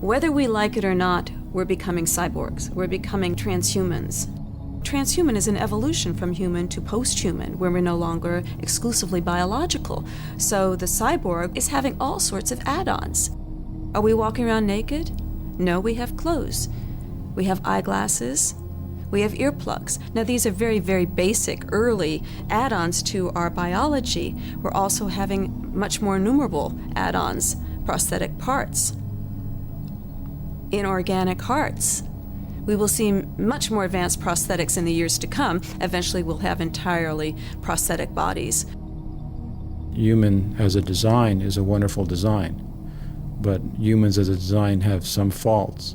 Whether we like it or not, we're becoming cyborgs. We're becoming transhumans. Transhuman is an evolution from human to post-human, where we're no longer exclusively biological. So the cyborg is having all sorts of add-ons. Are we walking around naked? No, we have clothes. We have eyeglasses. We have earplugs. Now, these are very, very basic, early add-ons to our biology. We're also having much more innumerable add-ons, prosthetic parts, inorganic hearts. We will see much more advanced prosthetics in the years to come. Eventually, we'll have entirely prosthetic bodies. Human as a design is a wonderful design, but humans as a design have some faults.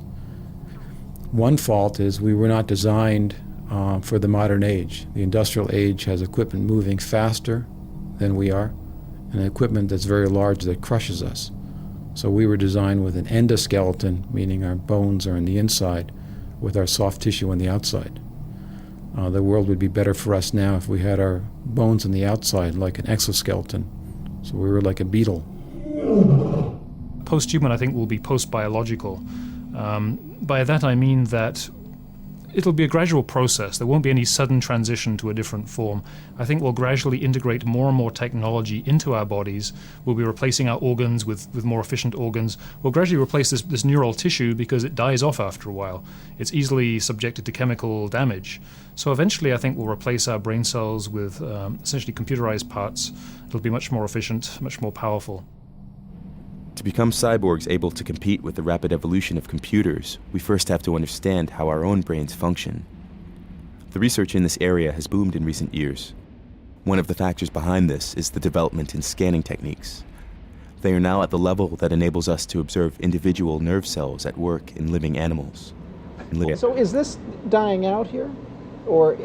One fault is we were not designed for the modern age. The industrial age has equipment moving faster than we are, and equipment that's very large that crushes us. So we were designed with an endoskeleton, meaning our bones are on the inside, with our soft tissue on the outside. The world would be better for us now if we had our bones on the outside like an exoskeleton. So we were like a beetle. Post-human, I think, will be post-biological. By that I mean that it'll be a gradual process. There won't be any sudden transition to a different form. I think we'll gradually integrate more and more technology into our bodies. We'll be replacing our organs with more efficient organs. We'll gradually replace this neural tissue because it dies off after a while. It's easily subjected to chemical damage. So eventually I think we'll replace our brain cells with essentially computerized parts. It'll be much more efficient, much more powerful. To become cyborgs able to compete with the rapid evolution of computers, we first have to understand how our own brains function. The research in this area has boomed in recent years. One of the factors behind this is the development in scanning techniques. They are now at the level that enables us to observe individual nerve cells at work in living animals. So is this dying out here? Or is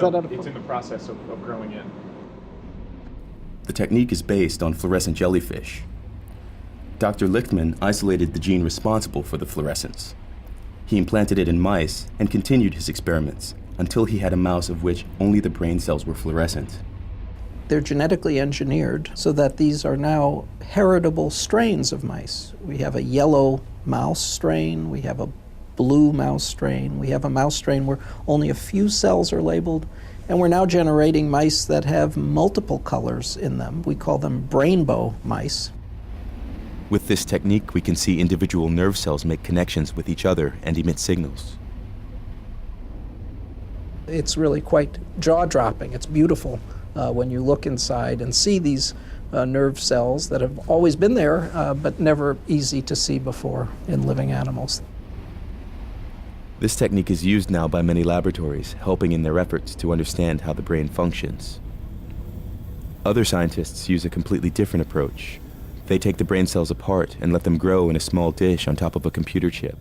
that it's in the process of growing in. The technique is based on fluorescent jellyfish. Dr. Lichtman isolated the gene responsible for the fluorescence. He implanted it in mice and continued his experiments until he had a mouse of which only the brain cells were fluorescent. They're genetically engineered so that these are now heritable strains of mice. We have a yellow mouse strain, we have a blue mouse strain, we have a mouse strain where only a few cells are labeled, and we're now generating mice that have multiple colors in them. We call them rainbow mice. With this technique, we can see individual nerve cells make connections with each other and emit signals. It's really quite jaw-dropping. It's beautiful when you look inside and see these nerve cells that have always been there, but never easy to see before in living animals. This technique is used now by many laboratories, helping in their efforts to understand how the brain functions. Other scientists use a completely different approach. They take the brain cells apart and let them grow in a small dish on top of a computer chip.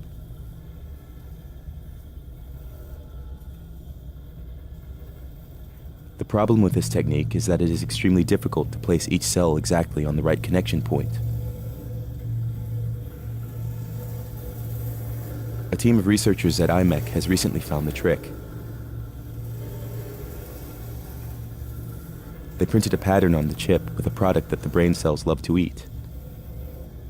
The problem with this technique is that it is extremely difficult to place each cell exactly on the right connection point. A team of researchers at IMEC has recently found the trick. They printed a pattern on the chip with a product that the brain cells love to eat.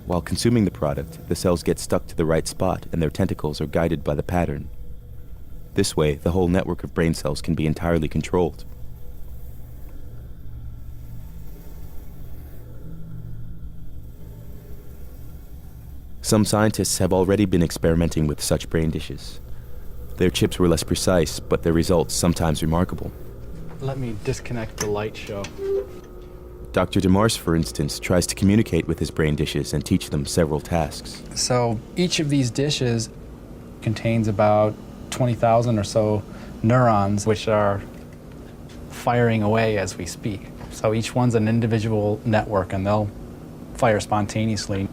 While consuming the product, the cells get stuck to the right spot and their tentacles are guided by the pattern. This way, the whole network of brain cells can be entirely controlled. Some scientists have already been experimenting with such brain dishes. Their chips were less precise, but their results sometimes remarkable. Let me disconnect the light show. Dr. DeMars, for instance, tries to communicate with his brain dishes and teach them several tasks. So each of these dishes contains about 20,000 or so neurons, which are firing away as we speak. So each one's an individual network, and they'll fire spontaneously.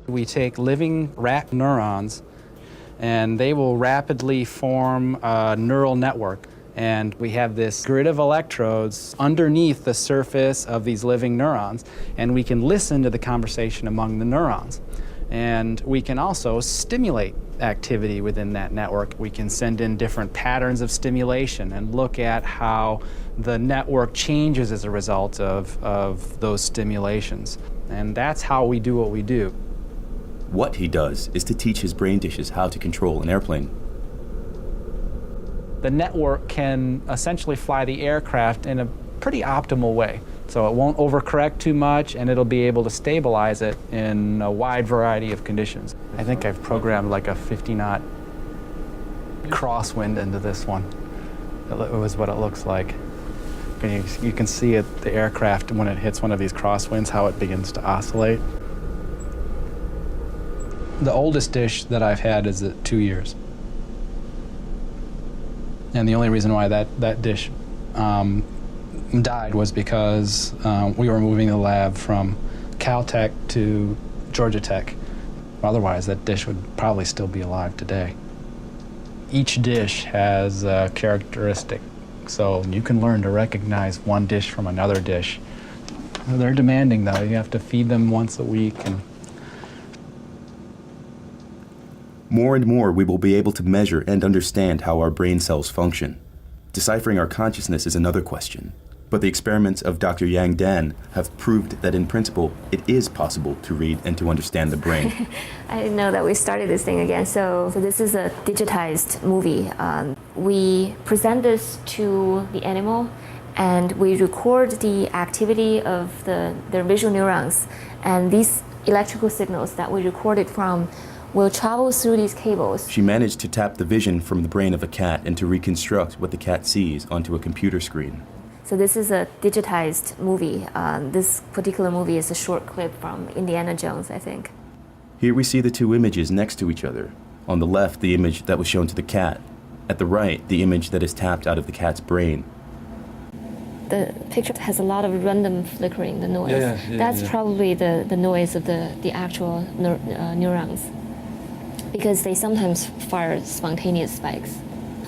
We take living rat neurons, and they will rapidly form a neural network. And we have this grid of electrodes underneath the surface of these living neurons, and we can listen to the conversation among the neurons. And we can also stimulate activity within that network. We can send in different patterns of stimulation and look at how the network changes as a result of those stimulations. And that's how we do what we do. What he does is to teach his brain dishes how to control an airplane. The network can essentially fly the aircraft in a pretty optimal way. So it won't overcorrect too much, and it'll be able to stabilize it in a wide variety of conditions. I think I've programmed like a 50-knot crosswind into this one. It was what it looks like. And you can see it, the aircraft, when it hits one of these crosswinds, how it begins to oscillate. The oldest dish that I've had is at 2 years. And the only reason why that dish died was because we were moving the lab from Caltech to Georgia Tech. Otherwise, that dish would probably still be alive today. Each dish has a characteristic, so you can learn to recognize one dish from another dish. They're demanding, though. You have to feed them once a week. More and more, we will be able to measure and understand how our brain cells function. Deciphering our consciousness is another question. But the experiments of Dr. Yang Dan have proved that in principle, it is possible to read and to understand the brain. I didn't know that we started this thing again. So this is a digitized movie. We present this to the animal, and we record the activity of their visual neurons. And these electrical signals that we recorded from will travel through these cables. She managed to tap the vision from the brain of a cat and to reconstruct what the cat sees onto a computer screen. So this is a digitized movie. This particular movie is a short clip from Indiana Jones, I think. Here we see the two images next to each other. On the left, the image that was shown to the cat. At the right, the image that is tapped out of the cat's brain. The picture has a lot of random flickering, the noise. That's probably the noise of the actual neurons, because they sometimes fire spontaneous spikes.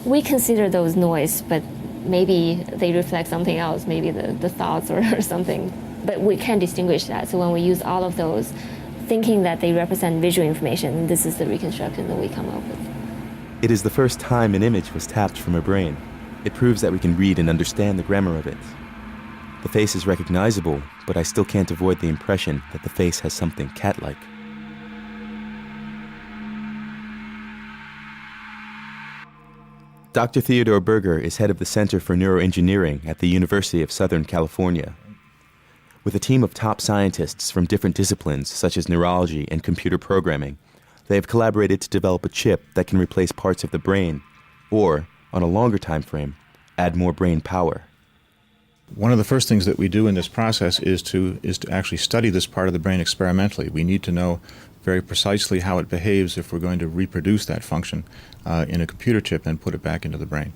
We consider those noise, but maybe they reflect something else, maybe the thoughts or something. But we can't distinguish that. So when we use all of those, thinking that they represent visual information, this is the reconstruction that we come up with. It is the first time an image was tapped from a brain. It proves that we can read and understand the grammar of it. The face is recognizable, but I still can't avoid the impression that the face has something cat-like. Dr. Theodore Berger is head of the Center for Neuroengineering at the University of Southern California. With a team of top scientists from different disciplines such as neurology and computer programming, they have collaborated to develop a chip that can replace parts of the brain, or, on a longer time frame, add more brain power. One of the first things that we do in this process is to actually study this part of the brain experimentally. We need to know very precisely how it behaves if we're going to reproduce that function in a computer chip and put it back into the brain.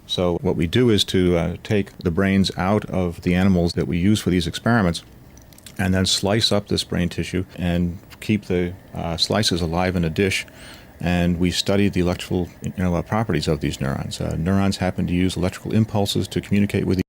So what we do is to take the brains out of the animals that we use for these experiments and then slice up this brain tissue and keep the slices alive in a dish. And we study the electrical properties of these neurons. Neurons happen to use electrical impulses to communicate with